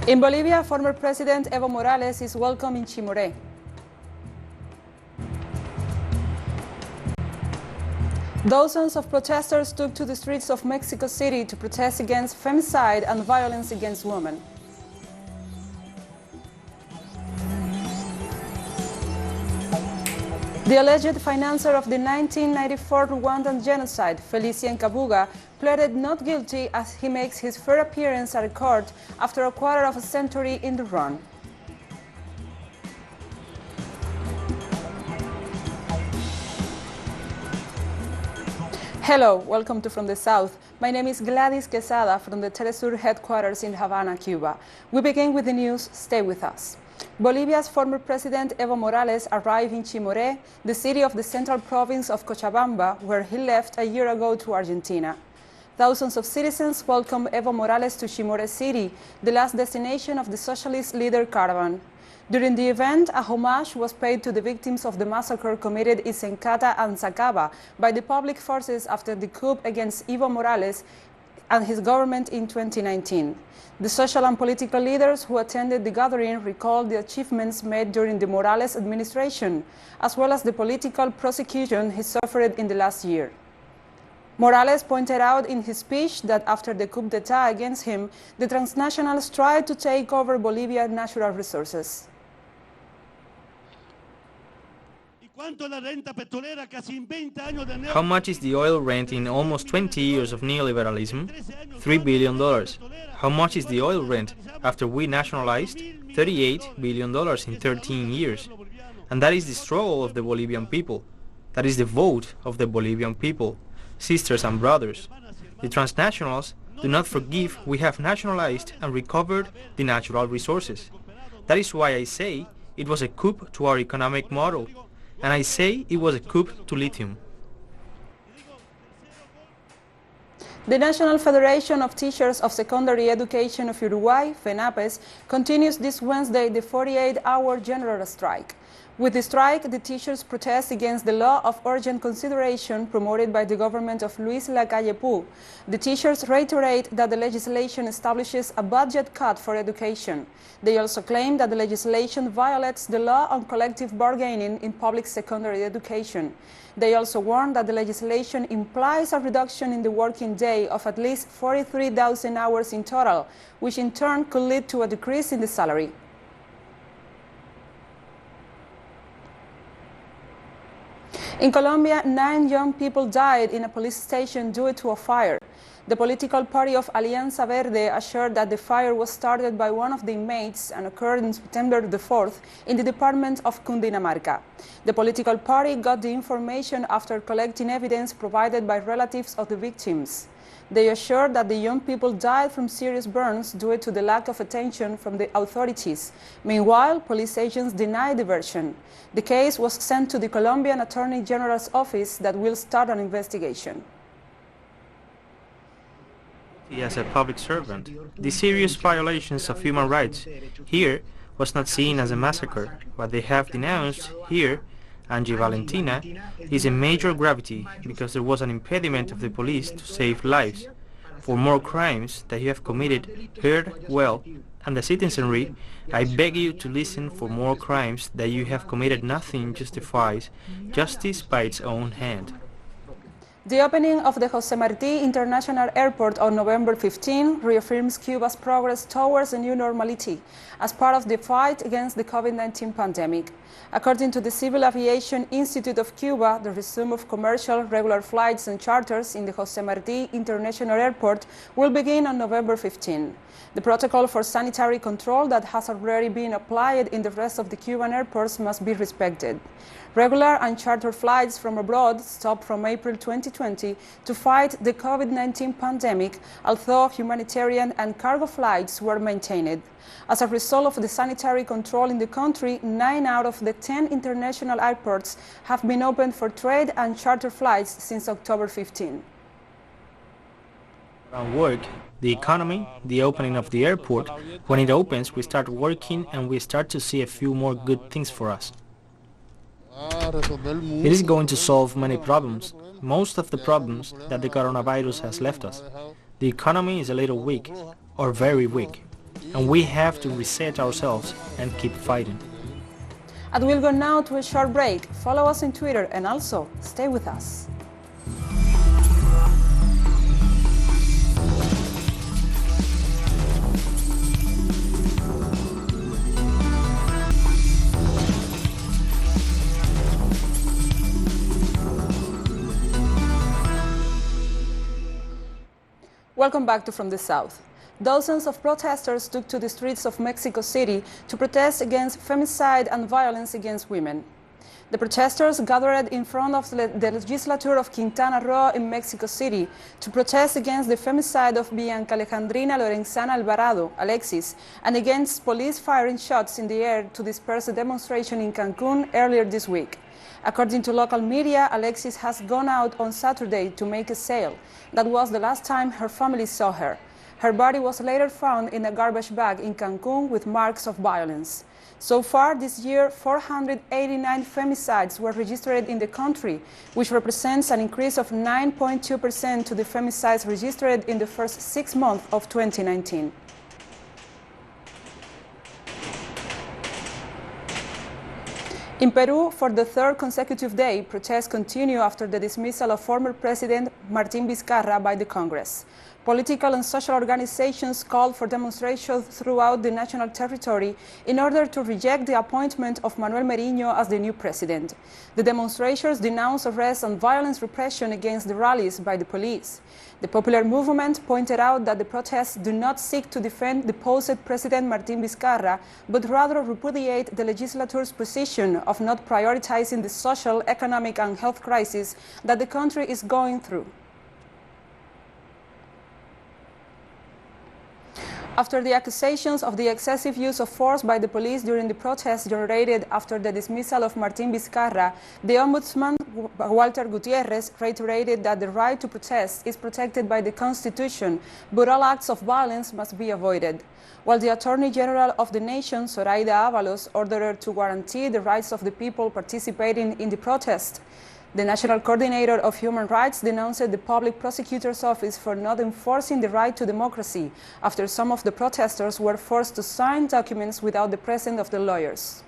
In Bolivia, former President Evo Morales is welcome in Chimore. Dozens of protesters took to the streets of Mexico City to protest against femicide and violence against women. The alleged financier of the 1994 Rwandan genocide, Felicien Kabuga, pleaded not guilty as he makes his first appearance at a court after a quarter of a century in the run. Hello, welcome to From the South. My name is Gladys Quesada from the TeleSUR headquarters in Havana, Cuba. We begin with the news. Stay with us. Bolivia's former president Evo Morales arrived in Chimore, the city of the central province of Cochabamba, where he left a year ago to Argentina. Thousands of citizens welcomed Evo Morales to Chimore City, the last destination of the socialist leader Caravan. During the event, a homage was paid to the victims of the massacre committed in Sencata and Sacaba by the public forces after the coup against Evo Morales and his government in 2019. The social and political leaders who attended the gathering recalled the achievements made during the Morales administration, as well as the political prosecution he suffered in the last year. Morales pointed out in his speech that after the coup d'etat against him, the transnationals tried to take over Bolivia's natural resources. How much is the oil rent in almost 20 years of neoliberalism? $3 billion. How much is the oil rent after we nationalized? $38 billion in 13 years. And that is the struggle of the Bolivian people. That is the vote of the Bolivian people, sisters and brothers. The transnationals do not forgive we have nationalized and recovered the natural resources. That is why I say it was a coup to our economic model. And I say it was a coup to lithium. The National Federation of Teachers of Secondary Education of Uruguay, FENAPES, continues this Wednesday the 48-hour general strike. With the strike, the teachers protest against the law of urgent consideration promoted by the government of Luis Lacalle Pou. The teachers reiterate that the legislation establishes a budget cut for education. They also claim that the legislation violates the law on collective bargaining in public secondary education. They also warn that the legislation implies a reduction in the working day of at least 43,000 hours in total, which in turn could lead to a decrease in the salary. In Colombia, 9 young people died in a police station due to a fire. The political party of Alianza Verde assured that the fire was started by one of the inmates and occurred on September the 4th in the department of Cundinamarca. The political party got the information after collecting evidence provided by relatives of the victims. They assured that the young people died from serious burns due to the lack of attention from the authorities. Meanwhile, police agents denied the version. The case was sent to the Colombian Attorney General's office that will start an investigation. As a public servant, the serious violations of human rights here was not seen as a massacre. What they have denounced here, Angie Valentina, is a major gravity because there was an impediment of the police to save lives. For more crimes that you have committed, heard well, and the citizenry, I beg you to listen. For more crimes that you have committed, nothing justifies justice by its own hand. The opening of the José Martí International Airport on November 15 reaffirms Cuba's progress towards a new normality as part of the fight against the COVID-19 pandemic. According to the Civil Aviation Institute of Cuba, the resume of commercial regular flights and charters in the José Martí International Airport will begin on November 15. The protocol for sanitary control that has already been applied in the rest of the Cuban airports must be respected. Regular and charter flights from abroad stopped from April 2020 to fight the COVID-19 pandemic, although humanitarian and cargo flights were maintained. As a result of the sanitary control in the country, 9 out of the 10 international airports have been opened for trade and charter flights since October 15. Work, the economy, the opening of the airport. When it opens, we start working and we start to see a few more good things for us. It is going to solve many problems, most of the problems that the coronavirus has left us. The economy is a little weak, or very weak. and we have to reset ourselves and keep fighting. And we'll go now to a short break. Follow us on Twitter and also stay with us. Welcome back to From the South. Dozens of protesters took to the streets of Mexico City to protest against femicide and violence against women. The protesters gathered in front of the legislature of Quintana Roo in Mexico City to protest against the femicide of Bianca Alejandrina Lorenzana Alvarado, Alexis, and against police firing shots in the air to disperse a demonstration in Cancun earlier this week. According to local media, Alexis has gone out on Saturday to make a sale. That was the last time her family saw her. Her body was later found in a garbage bag in Cancun with marks of violence. So far this year, 489 femicides were registered in the country, which represents an increase of 9.2% to the femicides registered in the first 6 months of 2019. In Peru, for the third consecutive day, protests continue after the dismissal of former President Martín Vizcarra by the Congress. Political and social organizations called for demonstrations throughout the national territory in order to reject the appointment of Manuel Merino as the new president. The demonstrators denounced arrests and violent repression against the rallies by the police. The popular movement pointed out that the protests do not seek to defend the deposed President Martín Vizcarra, but rather repudiate the legislature's position of not prioritizing the social, economic and health crisis that the country is going through. After the accusations of the excessive use of force by the police during the protests generated after the dismissal of Martín Vizcarra, the Ombudsman, Walter Gutiérrez, reiterated that the right to protest is protected by the Constitution, but all acts of violence must be avoided. While the Attorney General of the nation, Zoraida Ábalos, ordered her to guarantee the rights of the people participating in the protest. The National Coordinator of Human Rights denounced the Public Prosecutor's Office for not enforcing the right to democracy after some of the protesters were forced to sign documents without the presence of the lawyers.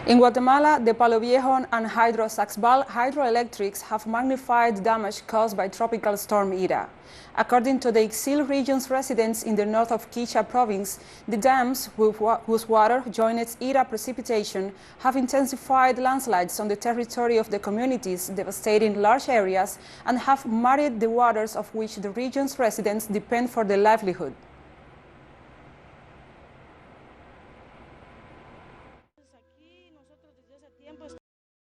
In Guatemala, the Palo Viejo and Hydro-Saxbal hydroelectrics have magnified damage caused by Tropical Storm Ida. According to the Ixil region's residents in the north of Quicha province, the dams, whose water joined its Ida precipitation, have intensified landslides on the territory of the communities, devastating large areas, and have muddied the waters of which the region's residents depend for their livelihood.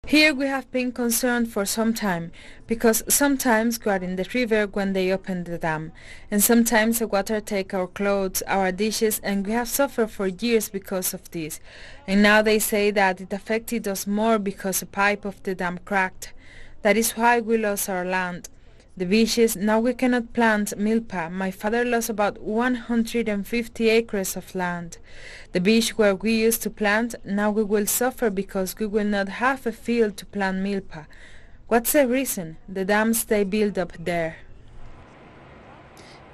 Here we have been concerned for some time, because sometimes we are in the river when they open the dam, and sometimes the water takes our clothes, our dishes, and we have suffered for years because of this. And now they say that it affected us more because a pipe of the dam cracked. That is why we lost our land. The beaches, now we cannot plant milpa. My father lost about 150 acres of land. The beach where we used to plant, now we will suffer because we will not have a field to plant milpa. What's the reason? The dams they build up there.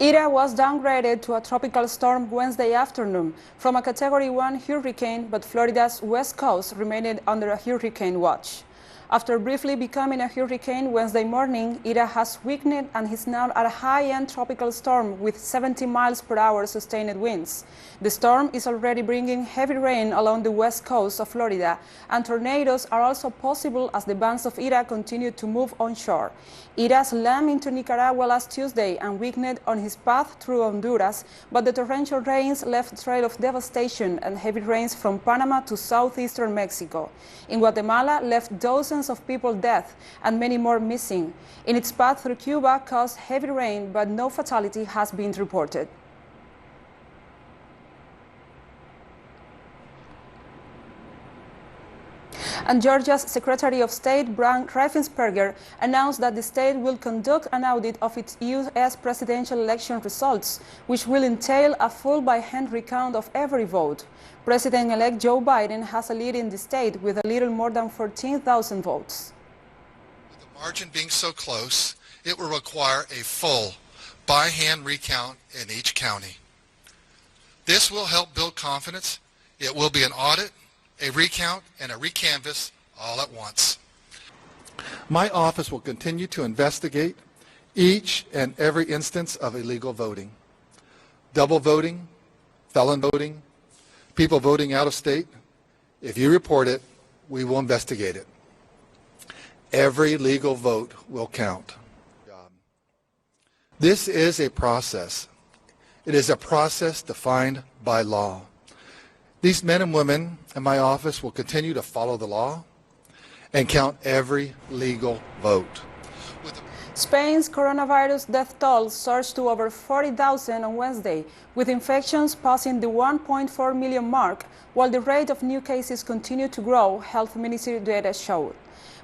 Ida was downgraded to a tropical storm Wednesday afternoon from a Category 1 hurricane, but Florida's west coast remained under a hurricane watch. After briefly becoming a hurricane Wednesday morning, Ida has weakened and is now a high-end tropical storm with 70 miles per hour sustained winds. The storm is already bringing heavy rain along the west coast of Florida, and tornadoes are also possible as the bands of Ida continue to move onshore. Ida slammed into Nicaragua last Tuesday and weakened on his path through Honduras, but the torrential rains left a trail of devastation and heavy rains from Panama to southeastern Mexico. In Guatemala, left dozens of people dead and many more missing. In its path through Cuba, caused heavy rain, but no fatality has been reported. And Georgia's Secretary of State, Brant Raffensperger, announced that the state will conduct an audit of its U.S. presidential election results, which will entail a full by-hand recount of every vote. President-elect Joe Biden has a lead in the state with a little more than 14,000 votes. The margin being so close it will require a full by-hand recount in each county. This will help build confidence. It will be an audit, a recount, and a recanvass all at once. My office will continue to investigate each and every instance of illegal voting. Double voting, felon voting, people voting out of state. If you report it, we will investigate it. Every legal vote will count. This is a process. It is a process defined by law. These men and women in my office will continue to follow the law and count every legal vote. Spain's coronavirus death toll surged to over 40,000 on Wednesday, with infections passing the 1.4 million mark, while the rate of new cases continued to grow, health ministry data showed.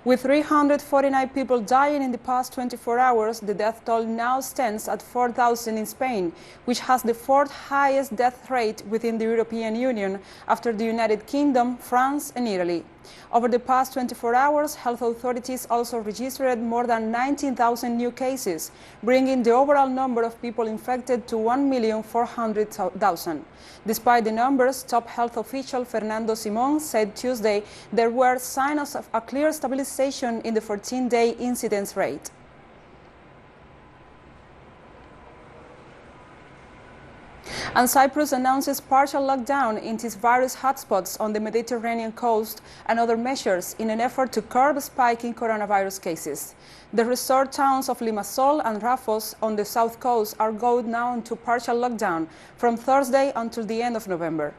With 349 people dying in the past 24 hours, the death toll now stands at 4,000 in Spain, which has the fourth highest death rate within the European Union after the United Kingdom, France and Italy. Over the past 24 hours, health authorities also registered more than 19,000 new cases, bringing the overall number of people infected to 1,400,000. Despite the numbers, top health official Fernando Simón said Tuesday there were signs of a clear stabilization in the 14-day incidence rate. And Cyprus announces partial lockdown in its various hotspots on the Mediterranean coast and other measures in an effort to curb spiking coronavirus cases. The resort towns of Limassol and Rafos on the south coast are going now into partial lockdown from Thursday until the end of November.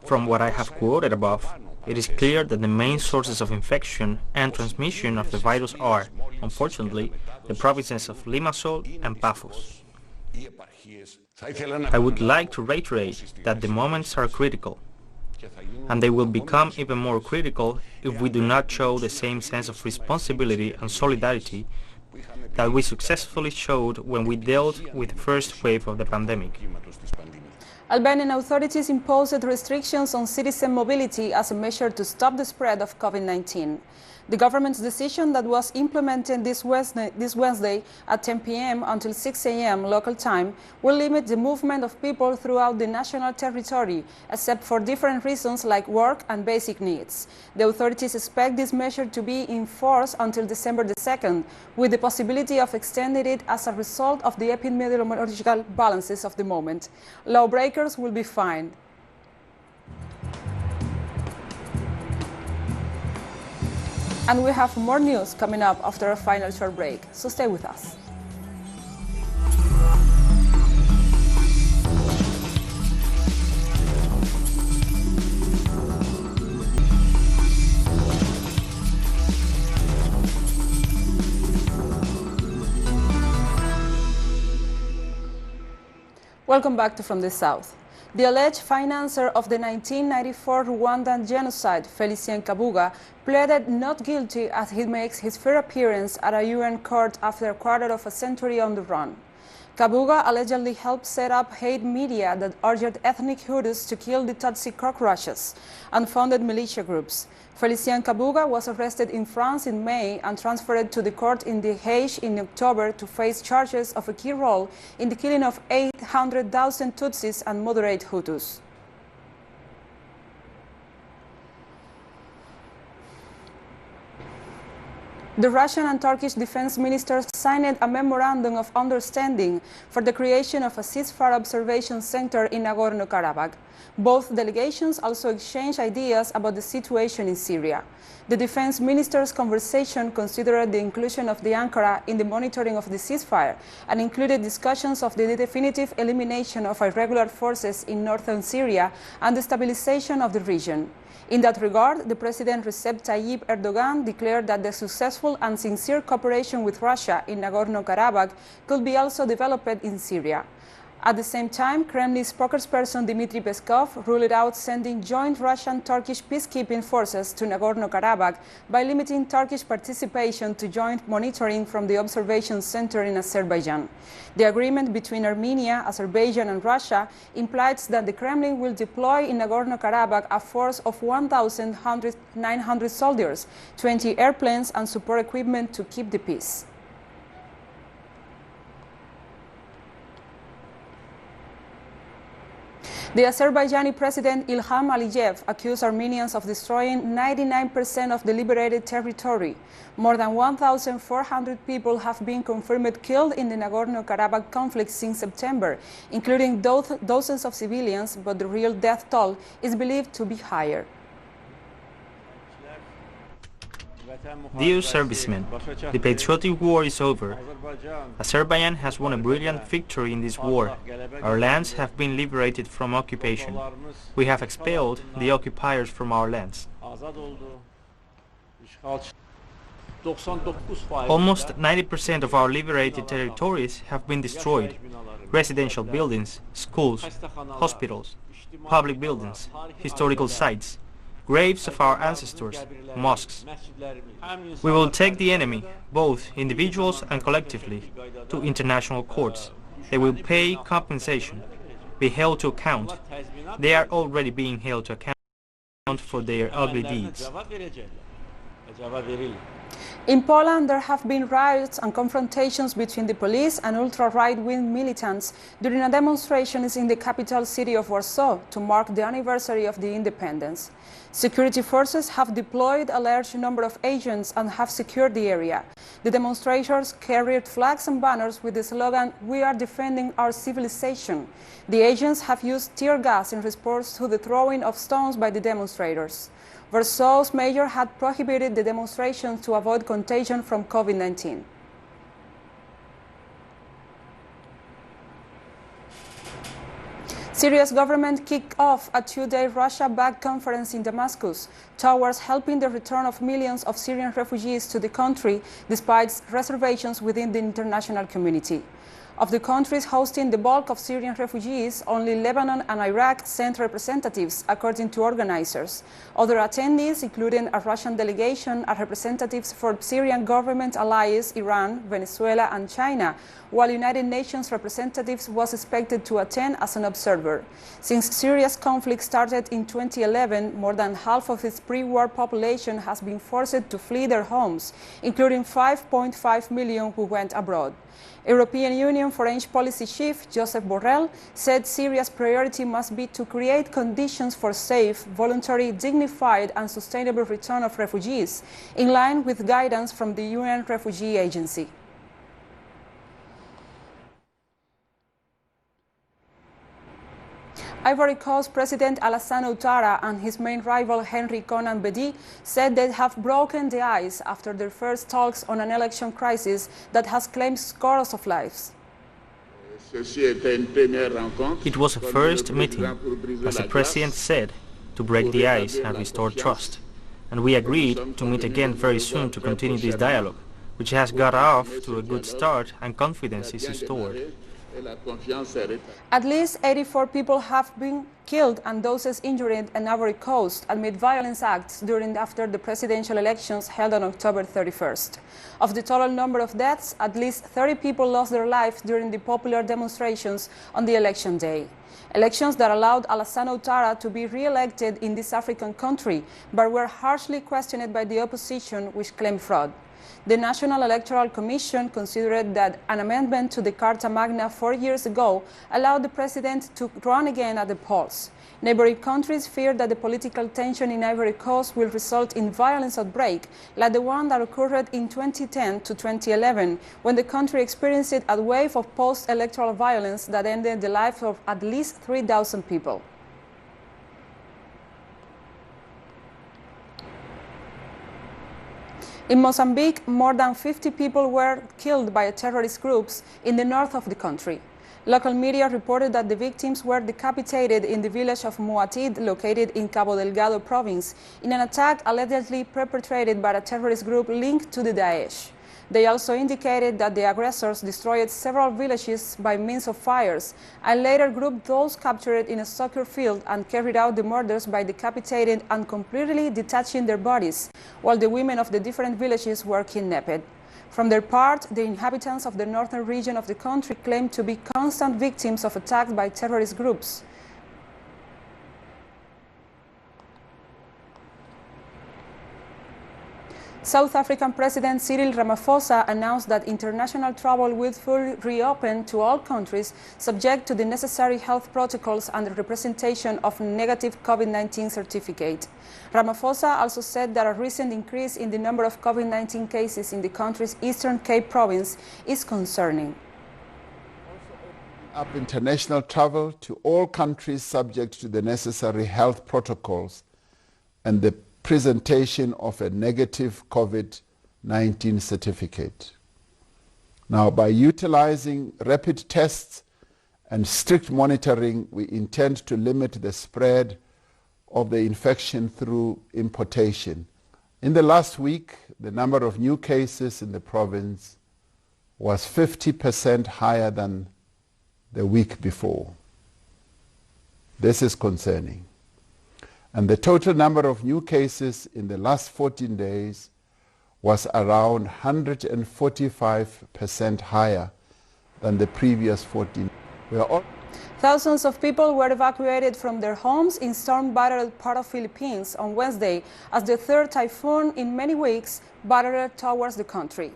From what I have quoted above, it is clear that the main sources of infection and transmission of the virus are, unfortunately, the provinces of Limassol and Paphos. I would like to reiterate that the moments are critical, and they will become even more critical if we do not show the same sense of responsibility and solidarity that we successfully showed when we dealt with the first wave of the pandemic. Albanian authorities imposed restrictions on citizen mobility as a measure to stop the spread of COVID-19. The government's decision that was implemented this Wednesday at 10 p.m. until 6 a.m. local time will limit the movement of people throughout the national territory, except for different reasons like work and basic needs. The authorities expect this measure to be in force until December the 2nd, with the possibility of extending it as a result of the epidemiological balances of the moment. Lawbreakers will be fined. And we have more news coming up after a final short break, so stay with us. Welcome back to From the South. The alleged financier of the 1994 Rwandan genocide, Felicien Kabuga, pleaded not guilty as he makes his first appearance at a UN court after a quarter of a century on the run. Kabuga allegedly helped set up hate media that urged ethnic Hutus to kill the Tutsi cockroaches and funded militia groups. Felicien Kabuga was arrested in France in May and transferred to the court in The Hague in October to face charges of a key role in the killing of 800,000 Tutsis and moderate Hutus. The Russian and Turkish defense ministers signed a memorandum of understanding for the creation of a ceasefire observation center in Nagorno-Karabakh. Both delegations also exchanged ideas about the situation in Syria. The defense ministers' conversation considered the inclusion of the Ankara in the monitoring of the ceasefire and included discussions of the definitive elimination of irregular forces in northern Syria and the stabilization of the region. In that regard, the President Recep Tayyip Erdogan declared that the successful and sincere cooperation with Russia in Nagorno-Karabakh could be also developed in Syria. At the same time, Kremlin spokesperson Dmitry Peskov ruled out sending joint Russian-Turkish peacekeeping forces to Nagorno-Karabakh by limiting Turkish participation to joint monitoring from the observation center in Azerbaijan. The agreement between Armenia, Azerbaijan and Russia implies that the Kremlin will deploy in Nagorno-Karabakh a force of 1,900 soldiers, 20 airplanes and support equipment to keep the peace. The Azerbaijani President Ilham Aliyev accused Armenians of destroying 99% of the liberated territory. More than 1,400 people have been confirmed killed in the Nagorno-Karabakh conflict since September, including dozens of civilians, but the real death toll is believed to be higher. Dear servicemen, the patriotic war is over. Azerbaijan has won a brilliant victory in this war. Our lands have been liberated from occupation. We have expelled the occupiers from our lands. Almost 90% of our liberated territories have been destroyed. Residential buildings, schools, hospitals, public buildings, historical sites, graves of our ancestors, mosques. We will take the enemy, both individuals and collectively, to international courts. They will pay compensation, be held to account. They are already being held to account for their ugly deeds. In Poland, there have been riots and confrontations between the police and ultra-right-wing militants during a demonstration in the capital city of Warsaw to mark the anniversary of the independence. Security forces have deployed a large number of agents and have secured the area. The demonstrators carried flags and banners with the slogan, "We are defending our civilization." The agents have used tear gas in response to the throwing of stones by the demonstrators. Warsaw's mayor had prohibited the demonstrations to avoid contagion from COVID-19. Syria's government kicked off a two-day Russia-backed conference in Damascus towards helping the return of millions of Syrian refugees to the country despite reservations within the international community. Of the countries hosting the bulk of Syrian refugees, only Lebanon and Iraq sent representatives, according to organizers. Other attendees, including a Russian delegation, are representatives for Syrian government allies Iran, Venezuela, and China, while United Nations representatives was expected to attend as an observer. Since Syria's conflict started in 2011, more than half of its pre-war population has been forced to flee their homes, including 5.5 million who went abroad. European Union Foreign Policy Chief Josep Borrell said Syria's priority must be to create conditions for safe, voluntary, dignified and sustainable return of refugees, in line with guidance from the UN Refugee Agency. Ivory Coast President Alassane Ouattara and his main rival Henry Konan Bedi said they have broken the ice after their first talks on an election crisis that has claimed scores of lives. It was a first meeting, as the President said, to break the ice and restore trust. And we agreed to meet again very soon to continue this dialogue, which has got off to a good start and confidence is restored. At least 84 people have been killed and dozens injured in Ivory Coast amid violence acts after the presidential elections held on October 31st. Of the total number of deaths, at least 30 people lost their lives during the popular demonstrations on the election day. Elections that allowed Alassane Ouattara to be re-elected in this African country, but were harshly questioned by the opposition, which claimed fraud. The National Electoral Commission considered that an amendment to the Carta Magna 4 years ago allowed the president to run again at the polls. Neighboring countries fear that the political tension in Ivory Coast will result in violence outbreak, like the one that occurred in 2010 to 2011, when the country experienced a wave of post-electoral violence that ended the lives of at least 3,000 people. In Mozambique, more than 50 people were killed by terrorist groups in the north of the country. Local media reported that the victims were decapitated in the village of Muatid, located in Cabo Delgado province, in an attack allegedly perpetrated by a terrorist group linked to the Daesh. They also indicated that the aggressors destroyed several villages by means of fires and later grouped those captured in a soccer field and carried out the murders by decapitating and completely detaching their bodies, while the women of the different villages were kidnapped. From their part, the inhabitants of the northern region of the country claimed to be constant victims of attacks by terrorist groups. South African President Cyril Ramaphosa announced that international travel will fully reopen to all countries, subject to the necessary health protocols and the representation of negative COVID-19 certificate. Ramaphosa also said that a recent increase in the number of COVID-19 cases in the country's Eastern Cape province is concerning. Up international travel to all countries subject to the necessary health protocols and the presentation of a negative COVID-19 certificate. Now, by utilizing rapid tests and strict monitoring, we intend to limit the spread of the infection through importation. In the last week, the number of new cases in the province was 50% higher than the week before. This is concerning. And the total number of new cases in the last 14 days was around 145% higher than the previous 14. Thousands of people were evacuated from their homes in storm-battered part of Philippines on Wednesday as the third typhoon in many weeks battered towards the country.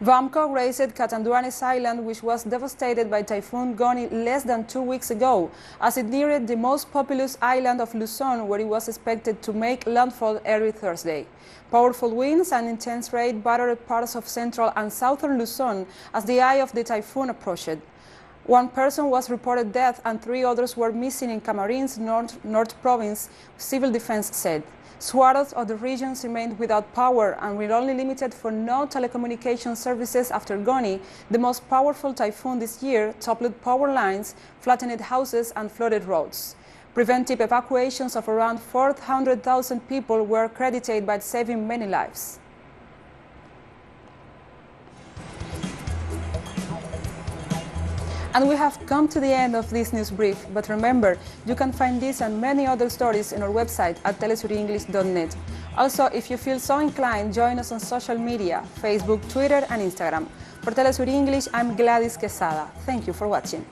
Vamco raised Catanduanes Island, which was devastated by Typhoon Goni less than 2 weeks ago, as it neared the most populous island of Luzon, where it was expected to make landfall every Thursday. Powerful winds and intense rain battered parts of central and southern Luzon as the eye of the typhoon approached. One person was reported dead and 3 others were missing in Camarines North Province, Civil Defense said. Swaths of the regions remained without power and were only limited for no telecommunication services after Goni, the most powerful typhoon this year, toppled power lines, flattened houses and flooded roads. Preventive evacuations of around 400,000 people were credited by saving many lives. And we have come to the end of this news brief, but remember, you can find this and many other stories on our website at telesurenglish.net. Also, if you feel so inclined, join us on social media, Facebook, Twitter and Instagram. For Telesur English, I'm Gladys Quesada. Thank you for watching.